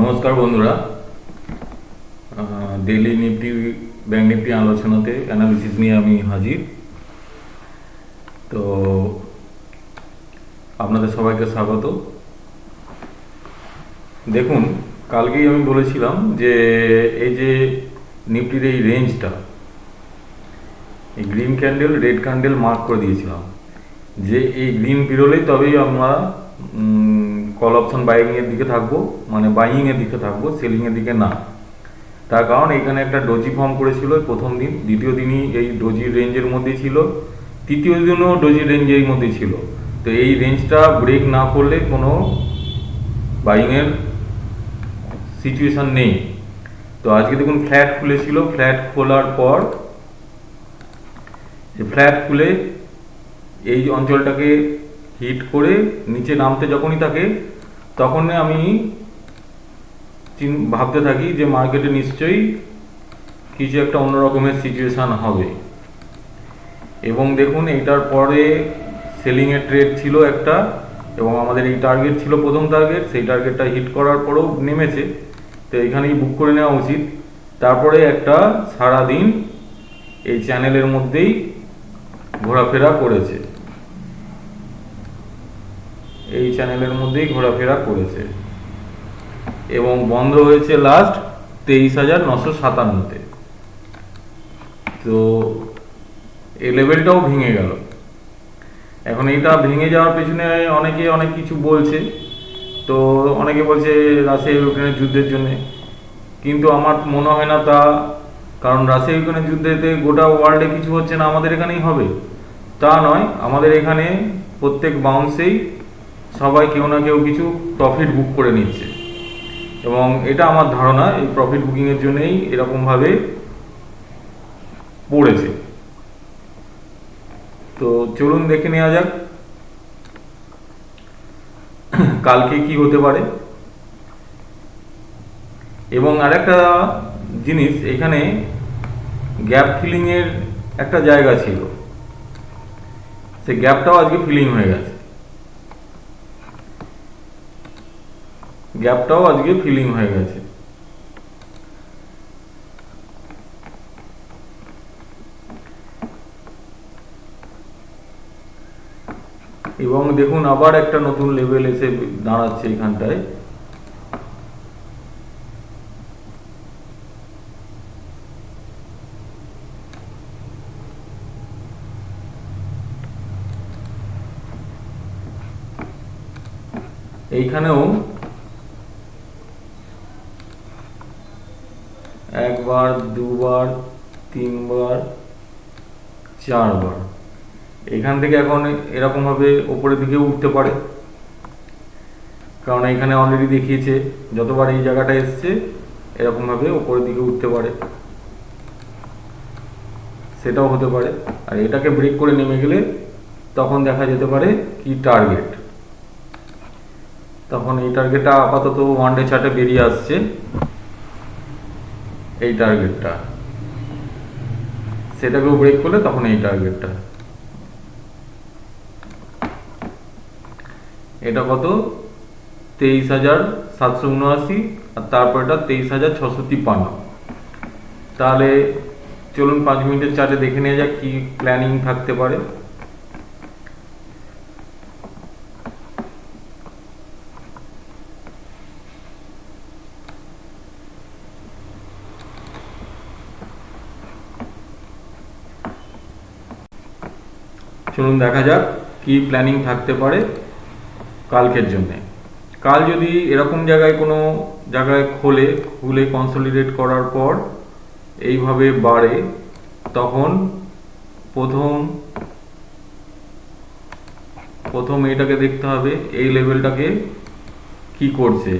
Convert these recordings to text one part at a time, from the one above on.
নমস্কার বন্ধুরা, daily Nifty bank Nifty আলোচনাতে অ্যানালিসিস নিয়ে আমি হাজির। তো আপনাদের সবাইকে স্বাগত। দেখুন, কালকেই আমি বলেছিলাম যে এই যে নিফটির এই রেঞ্জটা, এই green candle red candle mark করে দিয়েছিলাম যে এই গ্রিন বেরোলেই তবেই আমরা কল অপশন বাইংয়ের দিকে থাকবো, মানে বাইংয়ের দিকে থাকবো, সেলিংয়ের দিকে না। তার কারণ এখানে একটা ডোজি ফর্ম করেছিল প্রথম দিন, দ্বিতীয় দিনই এই ডোজি রেঞ্জের মধ্যেই ছিল, তৃতীয় দিনও ডোজি রেঞ্জের মধ্যেই ছিল। তো এই রেঞ্জটা ব্রেক না করলে কোনো বাইংয়ের সিচুয়েশান নেই। তো আজকে দেখুন ফ্ল্যাট খুলেছিল, ফ্ল্যাট খোলার পর ফ্ল্যাট খুলে এই অঞ্চলটাকে হিট করে নিচে নামতে যখনই থাকে তখন আমি ভাবতে থাকি যে মার্কেটে নিশ্চয়ই কিছু একটা অন্য রকমের সিচুয়েশান হবে। এবং দেখুন এইটার পরে সেলিংয়ের ট্রেড ছিল একটা, এবং আমাদের এই টার্গেট ছিল প্রথম টার্গেট, সেই টার্গেটটা হিট করার পরেও নেমেছে, তো এখানেই বুক করে নেওয়া উচিত। তারপরে একটা সারাদিন এই চ্যানেলের মধ্যেই ঘোরাফেরা করেছে, এই চ্যানেলের মধ্যেই ঘোরাফেরা করেছে এবং বন্ধ হয়েছে লাস্ট 23,957-তে। তো এই লেভেলটাও ভেঙে গেল। এখন এইটা ভেঙে যাওয়ার পেছনে অনেকে অনেক কিছু বলছে। তো অনেকে বলছে রাশিয়া ইউক্রেনের যুদ্ধের জন্যে, কিন্তু আমার মনে হয় না তা। কারণ রাশিয়া ইউক্রেনের যুদ্ধেতে গোটা ওয়ার্ল্ডে কিছু হচ্ছে না, আমাদের এখানেই হবে তা নয়। আমাদের এখানে প্রত্যেক বাউন্সেই সবাই কেউ না কেউ কিছু প্রফিট বুক করে নিচ্ছে, এবং এটা আমার ধারণা এই প্রফিট বুকিংয়ের জন্যই এরকমভাবে পড়েছে। তো চলুন দেখে নেওয়া যাক কালকে কি হতে পারে। এবং আরেকটা জিনিস, এখানে গ্যাপ ফিলিংয়ের একটা জায়গা ছিল, সেই গ্যাপটাও আজকে ফিলিং হয়ে গেছে, গ্যাপটাও আজকে ফিলিং হয়ে গেছে। এবং দেখুন আবার একটা নতুন লেভেল এসে দাঁড়াচ্ছে এখানটায়। এইখানেও একবার, দুবার, তিনবার, চারবার এখান থেকে এখন এরকমভাবে ওপরের দিকে উঠতে পারে, কারণ এখানে অলরেডি দেখিয়েছে যতবার এই জায়গাটা এসছে এরকমভাবে ওপরের দিকে উঠতে পারে, সেটাও হতে পারে। আর এটাকে ব্রেক করে নেমে গেলে তখন দেখা যেতে পারে কি টার্গেট, তখন এই টার্গেটটা আপাতত ওয়ান ডে চার্টে বেরিয়ে আসছে, এই টার্গেটটা, সেটাকেও ব্রেক করলে তখন এই টার্গেটটা, এটা কত 23,779, আর তারপর এটা 23,653। তাহলে চলুন 5 মিনিটের চার্টে দেখে নেওয়া যাক কি প্ল্যানিং থাকতে পারে। চলুন দেখা যাক কি প্ল্যানিং থাকতে পারে কালকের জন্যে। কাল যদি এরকম জায়গায় কোনো জায়গায় খুলে কনসলিডেট করার পর এইভাবে বাড়ে, তখন প্রথম এটাকে দেখতে হবে এই লেভেলটাকে কি করছে।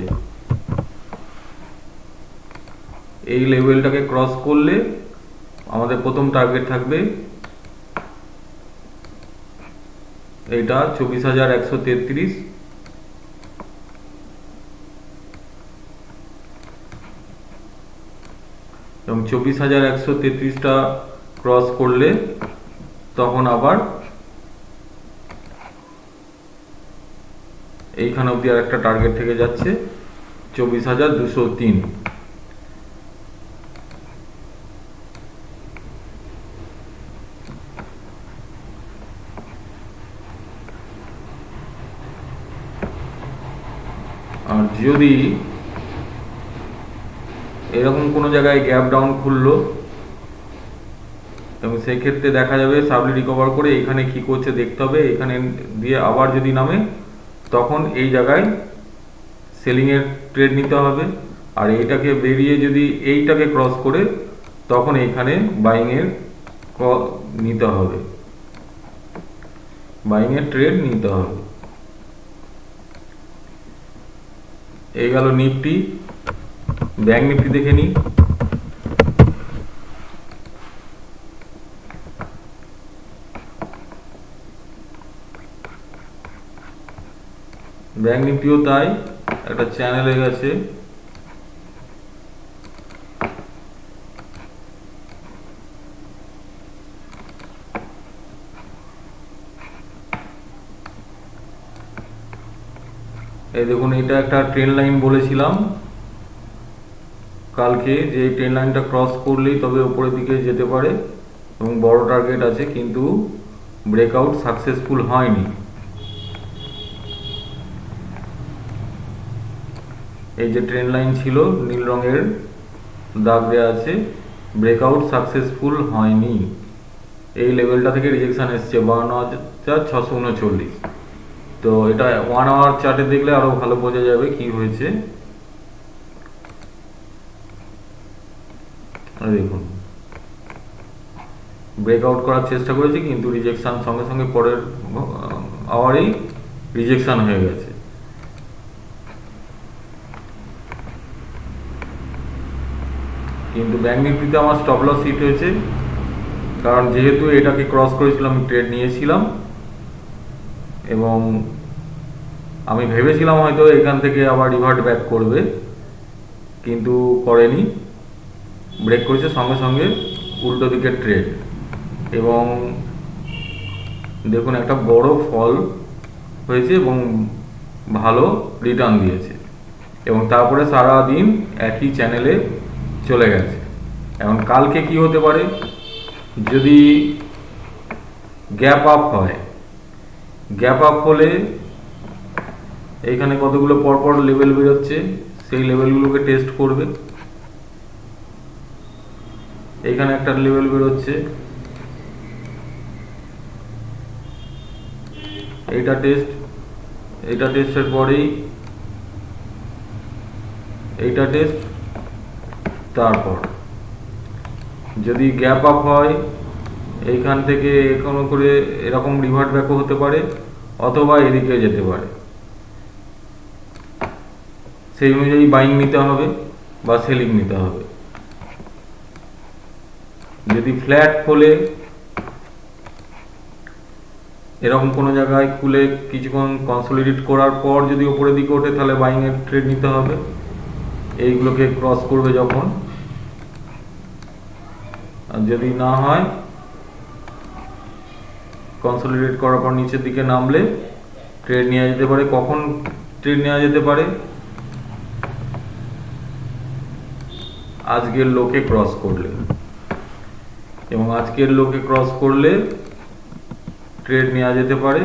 এই লেভেলটাকে ক্রস করলে আমাদের প্রথম টার্গেট থাকবে এটা 24,133, এবং 24,133টা ক্রস করলে তখন আবার এইখানে অবধি আর একটা টার্গেট থেকে যাচ্ছে 24,203। আর যদি এরকম কোনো জায়গায় গ্যাপ ডাউন খুললো এবং সেই ক্ষেত্রে দেখা যাবে সাবলি রিকভার করে এখানে কি করছে দেখতে হবে, এখানে দিয়ে আবার যদি নামে তখন এই জায়গায় সেলিং এর ট্রেড নিতে হবে। আর এইটাকে বেরিয়ে যদি এইটাকে ক্রস করে তখন এখানে বাইং এর নিতে হবে, বাইং এর ট্রেড নিতে হবে। এই গেল নিফটি। ব্যাংক নিফটি দেখে নিই। ব্যাংক নিফটিও তাই, একটা চ্যানেলে গেছে। এই দেখুন, এটা একটা ট্রেন লাইন বলেছিলাম কালকে যে এই ট্রেন লাইনটা ক্রস করলেই তবে উপরের দিকে যেতে পারে এবং বড় টার্গেট আছে, কিন্তু ব্রেকআউট সাকসেসফুল হয়নি। এই যে ট্রেন লাইন ছিল নীল রঙের দাগ দেওয়া আছে, ব্রেকআউট সাকসেসফুল হয়নি। এই লেভেলটা থেকে রিজেকশন এসছে 52,639। তো এটা 1 আওয়ার চার্টে দেখলে আরো ভালো বোঝা যাবে কি হয়েছে। দেখুন, ব্রেকআউট করার চেষ্টা করেছে কিন্তু রিজেকশন সঙ্গে সঙ্গে পরের আওয়ারেই রিজেকশন হয়ে গেছে। কিন্তু ব্যাংক নিফটিতে আমার স্টপ লস হিট হয়েছে, কারণ যেহেতু এটাকে ক্রস করেছিলাম আমি ট্রেড নিয়েছিলাম এবং আমি ভেবেছিলাম হয়তো এখান থেকে আবার রিভার্ট ব্যাক করবে, কিন্তু করেনি, ব্রেক করেছে সঙ্গে সঙ্গে উল্টো দিকে ট্রেড। এবং দেখুন একটা বড় ফল হয়েছে এবং ভালো রিটার্ন দিয়েছে এবং তারপরে সারা দিন একই চ্যানেলে চলে গেছে। এখন কালকে কি হতে পারে, যদি গ্যাপ আপ হয়, গ্যাপ আপ হলে এইখানে কতগুলো পরপর লেভেল বেরোচ্ছে, সেই লেভেলগুলোকে টেস্ট করবে। এইখানে একটা লেভেল বেরোচ্ছে, এইটা টেস্ট, এইটা টেস্টের পরেই এইটা টেস্ট, তারপর যদি গ্যাপ আপ হয় এইখান থেকে কোনো করে এরকম রিভার্ট ব্যাকও হতে পারে অথবা এদিকে যেতে পারে। সেই অনুযায়ী বাইং নিতে হবে বা সেলিং নিতে হবে। যদি ফ্ল্যাট খোলে, এরকম কোনো জায়গায় খুলে কিছুক্ষণ কনসলিডেট করার পর যদি উপরের দিকে ওঠে তাহলে বাইং এর ট্রেড নিতে হবে। এইগুলোকে ক্রস করবে যখন, আর যদি না হয় কনসলিডেট করার পর নিচের দিকে নামলে ট্রেড নেওয়া যেতে পারে। কখন ট্রেড নেওয়া যেতে পারে, আজকের লোকে ক্রস করলে, এবং আজকের লোকে ক্রস করলে ট্রেড নেওয়া যেতে পারে।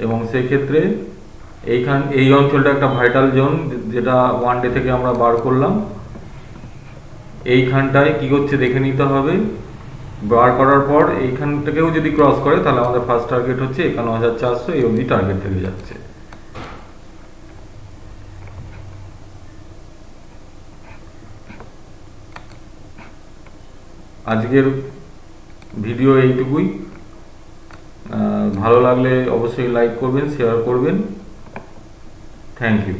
এবং সেক্ষেত্রে এই অঞ্চলটা একটা ভাইটাল জোন, যেটা ওয়ান ডে থেকে আমরা বার করলাম। এইখানটায় কি হচ্ছে দেখে নিতে হবে। বার করার পর এইখান থেকেও যদি ক্রস করে তাহলে আমাদের ফার্স্ট টার্গেট হচ্ছে 51,400, এই অবধি টার্গেট থেকে যাচ্ছে। আজকের ভিডিও এইটুকুই। ভালো লাগলে অবশ্যই লাইক করবেন, শেয়ার করবেন। Thank you.